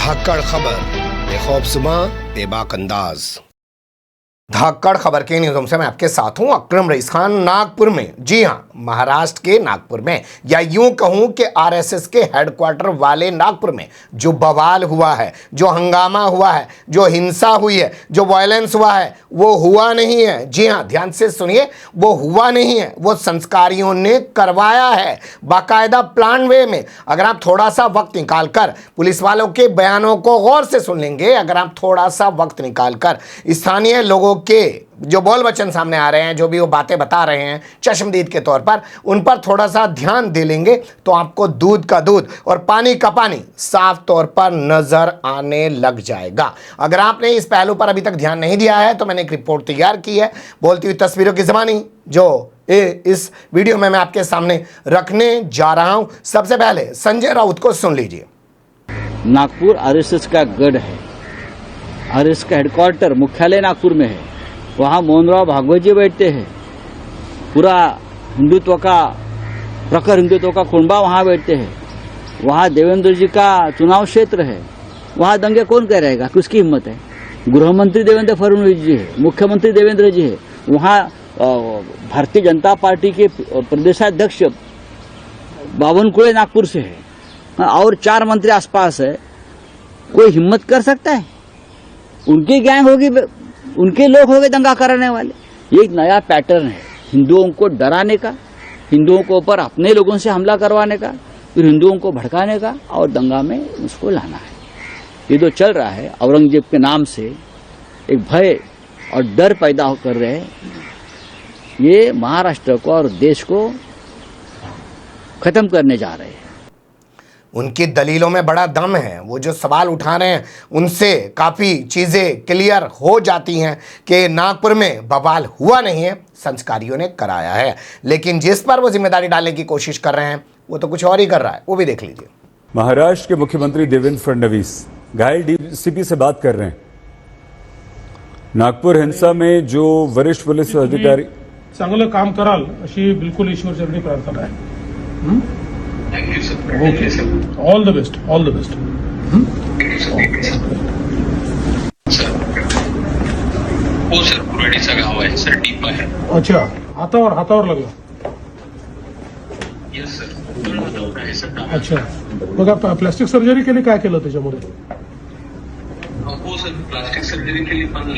धाकड़ खबर, बेखौफजुमा बेबाक अंदाज। धाकड़ खबर के न्यूज़ से मैं आपके साथ हूं अकरम रईस खान। नागपुर में, जी हां, महाराष्ट्र के नागपुर में, या यूं कहूं कि आरएसएस के हेडक्वार्टर वाले नागपुर में जो बवाल हुआ है, जो हंगामा हुआ है, जो हिंसा हुई है, जो वायलेंस हुआ है, वो हुआ नहीं है। जी हां, ध्यान से सुनिए, वो हुआ नहीं है, वो संस्कारियों ने करवाया है, बाकायदा प्लान वे में। अगर आप थोड़ा सा वक्त निकालकर पुलिस वालों के बयानों को गौर से सुन लेंगे, अगर आप थोड़ा सा वक्त निकालकर स्थानीय लोगों के जो बोल वचन सामने आ रहे हैं, जो भी वो बातें बता रहे हैं चश्मदीद के तौर पर, उन पर थोड़ा सा ध्यान दे लेंगे तो आपको दूध का दूध और पानी का पानी साफ तौर पर नजर आने लग जाएगा। अगर आपने इस पहलू पर अभी तक ध्यान नहीं दिया है तो मैंने एक रिपोर्ट तैयार की है, बोलती हुई तस्वीरों की ज़बानी, जो इस वीडियो में मैं आपके सामने रखने जा रहा हूं। सबसे पहले संजय राउत को सुन लीजिए। नागपुर आरएसएस का गढ़ है, आरएसएस का हेडक्वार्टर मुख्यालय नागपुर में है। वहाँ मोहनराव भागवत जी बैठते हैं, पूरा हिंदुत्व का प्रखर हिंदुत्व का कुंबा वहाँ बैठते हैं। वहाँ देवेंद्र जी का चुनाव क्षेत्र है, वहाँ दंगे कौन कह रहेगा, किसकी हिम्मत है। गृह मंत्री देवेंद्र फडणवीस जी है, मुख्यमंत्री देवेंद्र जी है, वहाँ भारतीय जनता पार्टी के प्रदेशाध्यक्ष बावनकुळे नागपुर से है और 4 मंत्री आसपास है। कोई हिम्मत कर सकता है? उनकी गैंग होगी, उनके लोग हो गए दंगा कराने वाले। ये एक नया पैटर्न है हिंदुओं को डराने का, हिंदुओं को ऊपर अपने लोगों से हमला करवाने का, फिर हिंदुओं को भड़काने का और दंगा में उसको लाना है। ये जो चल रहा है औरंगजेब के नाम से एक भय और डर पैदा कर रहे हैं, ये महाराष्ट्र को और देश को खत्म करने जा रहे हैं। उनकी दलीलों में बड़ा दम है, वो जो सवाल उठा रहे हैं उनसे काफ़ी चीज़ें क्लियर हो जाती हैं कि नागपुर में बवाल हुआ नहीं है, संस्कारियों ने कराया है। लेकिन जिस पर वो जिम्मेदारी डालने की कोशिश कर रहे हैं वो तो कुछ और ही कर रहा है, वो भी देख लीजिए। महाराष्ट्र के मुख्यमंत्री देवेंद्र फडणवीस घायल डीसीपी से बात कर रहे हैं। नागपुर हिंसा में जो वरिष्ठ पुलिस अधिकारी चांगलं काम कराल अशी बिल्कुल ईश्वरचरणी प्रार्थना आहे। Thank you sir. Okay sir, all the best, all the best. Sir हो सर, कुराडीचा गाव आहे सर, डीप आहे। अच्छा, हातावर लागला। येस सर, पूर्ण हातावर आहे सर। अच्छा, मग प्लास्टिक सर्जरी केली, काय केलं त्याच्यामध्ये? हो सर, प्लास्टिक सर्जरी केली, पण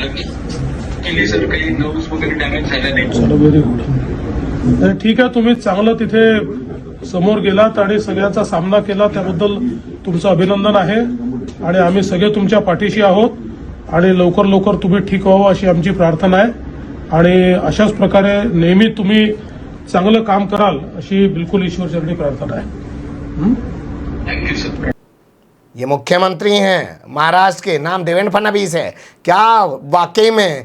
केली सर, काही नर्व्स वगैरे डॅमेज झाल्या नाही। चलो, व्हेरी गुड। ठीक आहे, तुम्ही चांगलं तिथे समोर गेलात आणि सगळ्यांचा सामना केला, त्याबद्दल तुमचं अभिनंदन आहे आणि आम्ही सगळे तुमच्या पाठीशी आहोत आणि लवकर तुम्ही ठीक व्हावं अशी आमची प्रार्थना आहे आणि अशाच प्रकारे नेहमी तुम्ही चांगलं काम कराल अशी बिल्कुल ईश्वरचरणी प्रार्थना आहे। Thank you sir. ये मुख्यमंत्री हैं महाराष्ट्र के, नाम देवेंद्र फडणवीस है। क्या वाकई में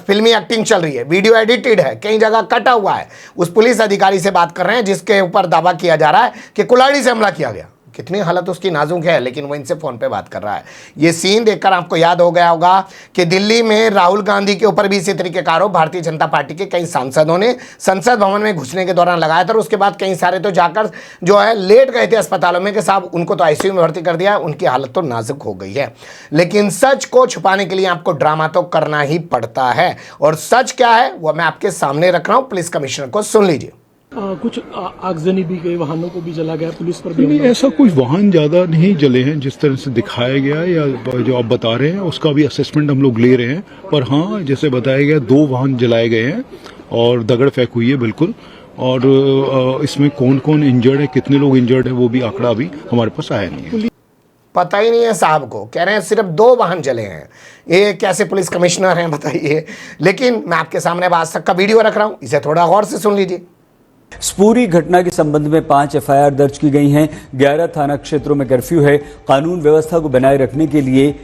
फिल्मी एक्टिंग चल रही है? वीडियो एडिटेड है, कई जगह कटा हुआ है। उस पुलिस अधिकारी से बात कर रहे हैं जिसके ऊपर दावा किया जा रहा है कि कुल्हाड़ी से हमला किया गया। कितनी हालत उसकी नाजुक है, लेकिन वो इनसे फ़ोन पे बात कर रहा है। ये सीन देखकर आपको याद हो गया होगा कि दिल्ली में राहुल गांधी के ऊपर भी इसी तरीके का आरोप भारतीय जनता पार्टी के कई सांसदों ने संसद भवन में घुसने के दौरान लगाया था। और उसके बाद कई सारे तो जाकर जो है लेट गए थे अस्पतालों में कि साहब उनको तो आईसीयू में भर्ती कर दिया, उनकी हालत तो नाजुक हो गई है। लेकिन सच को छुपाने के लिए आपको ड्रामा तो करना ही पड़ता है, और सच क्या है वो मैं आपके सामने रख रहा हूँ। पुलिस कमिश्नर को सुन लीजिए। कुछ आगजनी भी गई, वाहनों को भी जला गया, पुलिस पर भी नहीं, ऐसा कोई वाहन ज्यादा नहीं जले हैं जिस तरह से दिखाया गया या जो आप बता रहे हैं उसका भी असेसमेंट हम लोग ले रहे हैं। पर हाँ, जैसे बताया गया 2 वाहन जलाए गए हैं और दगड़ फेंक हुई है बिल्कुल। और इसमें कौन कौन इंजर्ड है, कितने लोग इंजर्ड है, वो भी आंकड़ा अभी हमारे पास आया नहीं है। पता ही नहीं है साहब को, कह रहे हैं सिर्फ 2 वाहन जले हैं। ये कैसे पुलिस कमिश्नर हैं बताइए। लेकिन मैं आपके सामने आज तक का वीडियो रख रहा हूं, इसे थोड़ा गौर से सुन लीजिए। इस पूरी घटना के संबंध में 5 एफआईआर दर्ज की गई हैं। 11 थाना क्षेत्रों में कर्फ्यू है। कानून व्यवस्था को बनाए रखने के लिए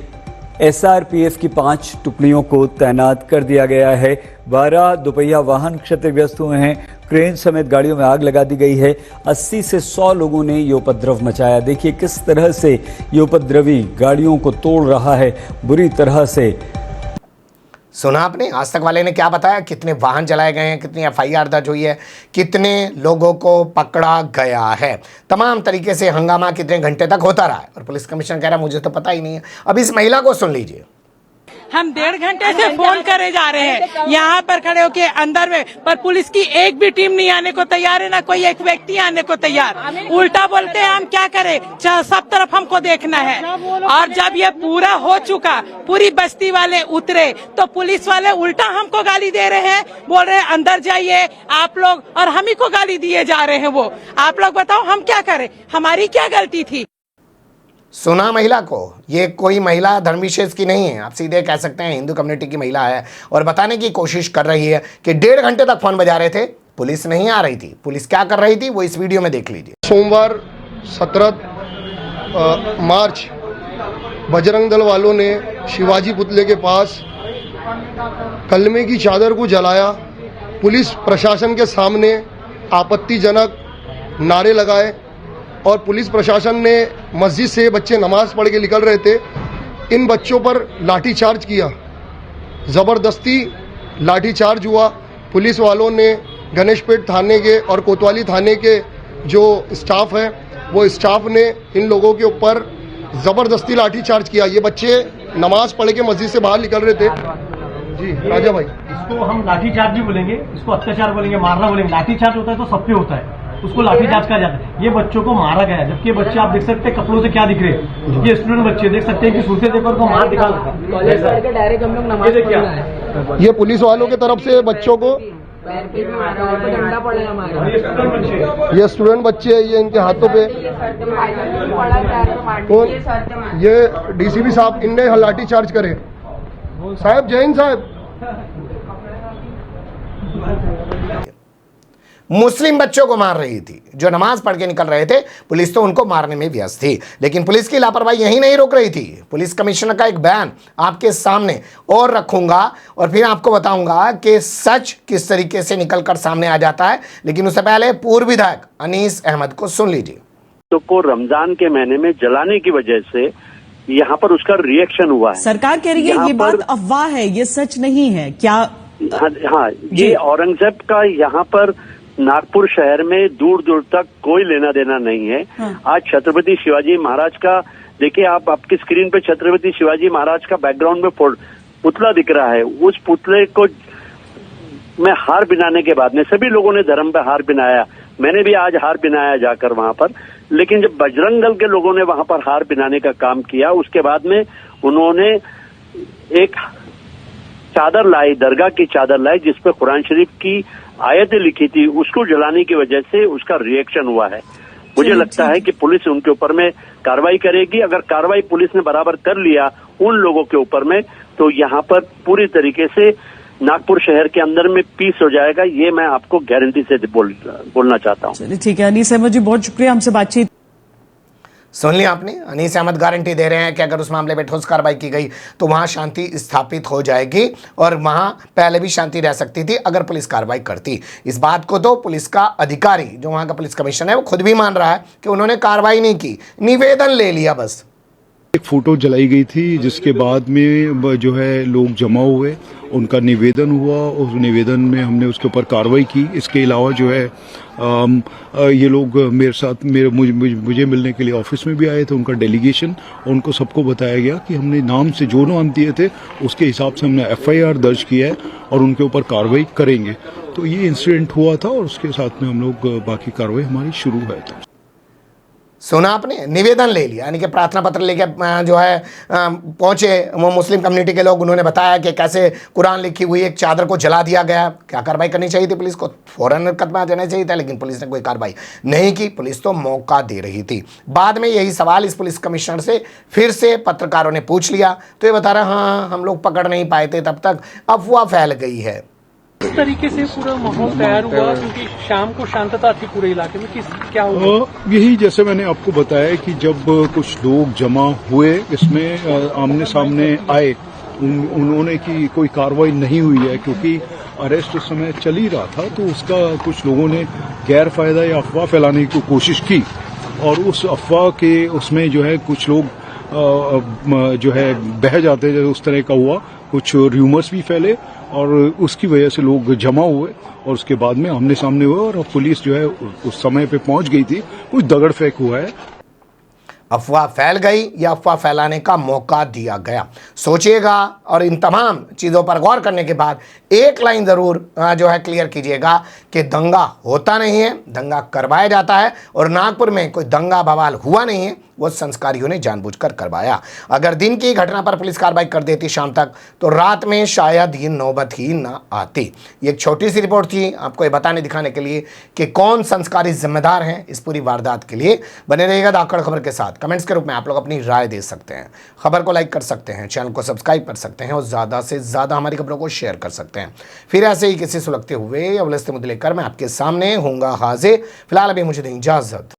एसआरपीएफ की 5 टुकड़ियों को तैनात कर दिया गया है। 12 दोपहिया वाहन क्षतिग्रस्त हुए हैं। क्रेन समेत गाड़ियों में आग लगा दी गई है। 80 से 100 लोगों ने ये उपद्रव मचाया। देखिए किस तरह से ये उपद्रवी गाड़ियों को तोड़ रहा है, बुरी तरह से। सुना आपने आज तक वाले ने क्या बताया, कितने वाहन जलाए गए हैं, कितनी एफआईआर दर्ज हुई है, कितने लोगों को पकड़ा गया है, तमाम तरीके से हंगामा कितने घंटे तक होता रहा है। और पुलिस कमिश्नर कह रहा है मुझे तो पता ही नहीं है। अब इस महिला को सुन लीजिए। हम 1.5 घंटे से फोन करे जा रहे हैं यहाँ पर खड़े होके अंदर में, पर पुलिस की एक भी टीम नहीं आने को तैयार है, ना कोई एक व्यक्ति आने को तैयार। उल्टा बोलते हैं हम क्या करें, सब तरफ हमको देखना है। और जब ये पूरा हो चुका, पूरी बस्ती वाले उतरे तो पुलिस वाले उल्टा हमको गाली दे रहे हैं, बोल रहे हैं अंदर जाइए आप लोग, और हम ही को गाली दिए जा रहे हैं। वो आप लोग बताओ हम क्या करें, हमारी क्या गलती थी। सुना महिला को, ये कोई महिला धर्म विशेष की नहीं है, आप सीधे कह सकते हैं हिंदू कम्युनिटी की महिला है, और बताने की कोशिश कर रही है कि 1.5 घंटे तक फोन बजा रहे थे, पुलिस नहीं आ रही थी। पुलिस क्या कर रही थी वो इस वीडियो में देख लीजिए। सोमवार 17 मार्च बजरंग दल वालों ने शिवाजी पुतले के पास कलमे की चादर को जलाया। पुलिस प्रशासन के सामने आपत्तिजनक नारे लगाए और पुलिस प्रशासन ने मस्जिद से बच्चे नमाज पढ़ के निकल रहे थे, इन बच्चों पर लाठीचार्ज किया, ज़बरदस्ती लाठीचार्ज हुआ। पुलिस वालों ने गणेशपेट थाने के और कोतवाली थाने के जो स्टाफ है वो स्टाफ ने इन लोगों के ऊपर ज़बरदस्ती लाठीचार्ज किया। ये बच्चे नमाज पढ़ के मस्जिद से बाहर निकल रहे थे। जी राजा भाई, इसको हम लाठीचार्ज भी बोलेंगे, इसको अत्याचार बोलेंगे, मारना बोलेंगे। लाठीचार्ज होता है तो सब पे होता है, उसको लाठीचार्ज कहा जाता है। ये बच्चों को मारा गया है, जबकि ये बच्चे आप देख सकते हैं कपड़ों से क्या दिख रहे हैं, ये स्टूडेंट बच्चे देख सकते हैं कि सूरते देखकर को मार दिखा डायरेक्ट हम लोग नमाज पढ़ना। ये पुलिस वालों की तरफ से बच्चों को डंडा पड़ा हमारा, ये स्टूडेंट बच्चे ये इनके हाथों पे, तो ये डीसीपी साहब इनने लाठीचार्ज करे। साहब जैन साहब, मुस्लिम बच्चों को मार रही थी जो नमाज पढ़ के निकल रहे थे। पुलिस तो उनको मारने में व्यस्त थी, लेकिन पुलिस की लापरवाही यहीं नहीं रुक रही थी। पुलिस कमिश्नर का एक बयान आपके सामने और रखूंगा और फिर आपको बताऊंगा कि सच किस तरीके से निकलकर सामने आ जाता है। लेकिन उससे पहले पूर्व विधायक अनीस अहमद को सुन लीजिए। तो को रमजान के महीने में जलाने की वजह से यहाँ पर उसका रिएक्शन हुआ है। सरकार कह रही है ये बात अफवाह है, ये सच नहीं है क्या? हाँ, ये औरंगजेब का यहाँ पर नागपुर शहर में दूर दूर तक कोई लेना देना नहीं है। हाँ। आज छत्रपति शिवाजी महाराज का देखिए, आप आपकी स्क्रीन पे छत्रपति शिवाजी महाराज का बैकग्राउंड में पुतला दिख रहा है। उस पुतले को में हार बिनाने के बाद में सभी लोगों ने धर्म पे हार बिनाया, मैंने भी आज हार बिनाया जाकर वहां पर। लेकिन जब बजरंग दल के लोगों ने वहां पर हार बिनाने का काम किया, उसके बाद में उन्होंने एक चादर लाई, दरगाह की चादर लाई जिसपे कुरान शरीफ की आयतें लिखी थी, उसको जलाने की वजह से उसका रिएक्शन हुआ है। मुझे लगता है कि पुलिस उनके ऊपर में कार्रवाई करेगी। अगर कार्रवाई पुलिस ने बराबर कर लिया उन लोगों के ऊपर में, तो यहाँ पर पूरी तरीके से नागपुर शहर के अंदर में पीस हो जाएगा। ये मैं आपको गारंटी से बोलना चाहता हूँ। चलिए ठीक है, अनीस अहमद जी बहुत शुक्रिया हमसे बातचीत। सुन लिया आपने, अनीस अहमद गारंटी दे रहे हैं कि अगर उस मामले में ठोस कार्रवाई की गई तो वहां शांति स्थापित हो जाएगी, और वहां पहले भी शांति रह सकती थी अगर पुलिस कार्रवाई करती। इस बात को तो पुलिस का अधिकारी जो वहां का पुलिस कमिश्नर है वो खुद भी मान रहा है कि उन्होंने कार्रवाई नहीं की, निवेदन ले लिया बस। एक फोटो जलाई गई थी जिसके बाद में जो है लोग जमा हुए, उनका निवेदन हुआ, उस निवेदन में हमने उसके ऊपर कार्रवाई की। इसके अलावा जो है ये लोग मेरे साथ मुझे मिलने के लिए ऑफिस में भी आए थे, उनका डेलीगेशन, उनको सबको बताया गया कि हमने नाम से जो नाम दिए थे उसके हिसाब से हमने एफआईआर दर्ज किया है और उनके ऊपर कार्रवाई करेंगे। तो ये इंसिडेंट हुआ था और उसके साथ में हम लोग बाकी कार्रवाई हमारी शुरू है। तो सुना आपने, निवेदन ले लिया, यानी कि प्रार्थना पत्र लेके जो है पहुंचे वो मुस्लिम कम्युनिटी के लोग। उन्होंने बताया कि कैसे कुरान लिखी हुई एक चादर को जला दिया गया। क्या कार्रवाई करनी चाहिए थी पुलिस को, फौरन कदम जाना चाहिए था, लेकिन पुलिस ने कोई कार्रवाई नहीं की। पुलिस तो मौका दे रही थी। बाद में यही सवाल इस पुलिस कमिश्नर से फिर से पत्रकारों ने पूछ लिया तो ये बता रहा हाँ हम लोग पकड़ नहीं पाए थे, तब तक अफवाह फैल गई है। इस तरीके से पूरा माहौल तैयार हुआ क्योंकि शाम को शांतता थी पूरे इलाके में, क्या हुआ? यही जैसे मैंने आपको बताया कि जब कुछ लोग जमा हुए, इसमें आमने सामने आए, उन्होंने की कोई कार्रवाई नहीं हुई है क्योंकि अरेस्ट उस समय चल ही रहा था। तो उसका कुछ लोगों ने गैर फायदा या अफवाह फैलाने की कोशिश की और उस अफवाह के उसमें जो है कुछ लोग जो है बह जाते हैं, उस तरह का हुआ, कुछ र्यूमर्स भी फैले और उसकी वजह से लोग जमा हुए और उसके बाद में आमने सामने हुए और पुलिस जो है उस समय पे पहुंच गई थी, कुछ दगड़ फेंक हुआ है। अफवाह फैल गई या अफवाह फैलाने का मौका दिया गया, सोचिएगा और इन तमाम चीज़ों पर गौर करने के बाद एक लाइन ज़रूर जो है क्लियर कीजिएगा कि दंगा होता नहीं है, दंगा करवाया जाता है और नागपुर में कोई दंगा बवाल हुआ नहीं है, वो संस्कारियों ने जानबूझकर करवाया। अगर दिन की घटना पर पुलिस कार्रवाई कर देती शाम तक तो रात में शायद ये नौबत ही ना आती। ये एक छोटी सी रिपोर्ट थी आपको ये बताने दिखाने के लिए कि कौन संस्कारी जिम्मेदार हैं इस पूरी वारदात के लिए। बने रहिएगा धाकड़ खबर के साथ। कमेंट्स के रूप में आप लोग अपनी राय दे सकते हैं, खबर को लाइक कर सकते हैं, चैनल को सब्सक्राइब कर सकते हैं और ज़्यादा से ज़्यादा हमारी खबरों को शेयर कर सकते हैं। फिर ऐसे ही किसी सुलगते हुए या उलझते मुद्दे लेकर मैं आपके सामने होऊंगा हाजिर। फिलहाल अभी मुझे दें इजाज़त।